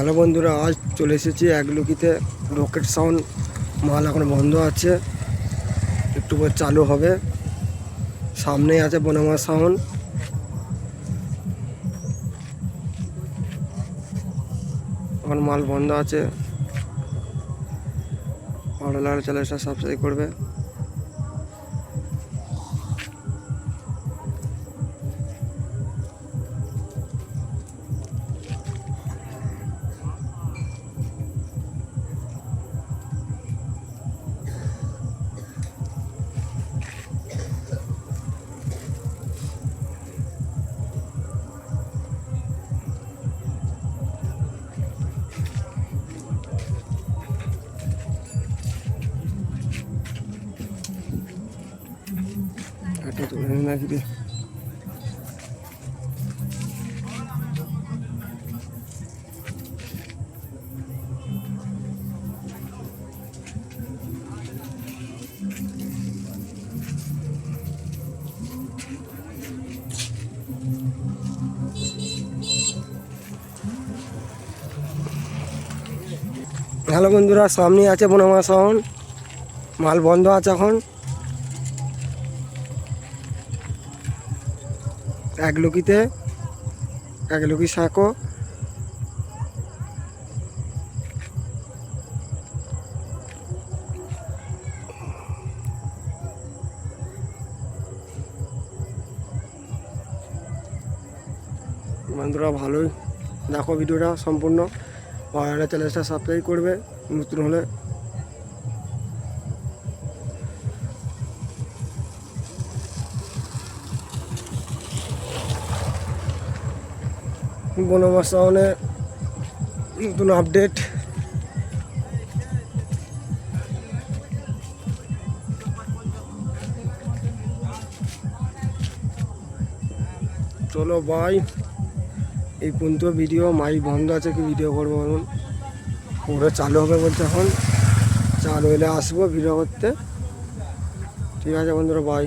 Hello বন্ধুরা, আজ চলে এসেছি একলুকিতে। রকেট সাউন্ড মাল এখন বন্ধ আছে, একটু পর চালু হবে। সামনেই আছে বনমা সাউন্ড। এখন মাল বন্ধ আছে। ভালো লাগলে চ্যানেলটা সাবস্ক্রাইব করবে। এটা তো নাকি হ্যালো বন্ধুরা, সামনে আছে বনমা সাউন্ড। মাল বন্ধ আছে এখন। একলুকি সাঁকো। বন্ধুরা ভালোই দেখো ভিডিওটা সম্পূর্ণ। ভালো চ্যানেলটা সাবস্ক্রাইব করবে নতুন হলে। বনমা সাউন্ডে নতুন আপডেট। চলো বাই। এই পর্যন্ত ভিডিও। মাইক বন্ধ আছে, কি ভিডিও করবো বলুন। পুরো চালু হবে বলছে, এখন চালু হলে আসবো ভিডিও করতে। ঠিক আছে বন্ধুরা, বাই।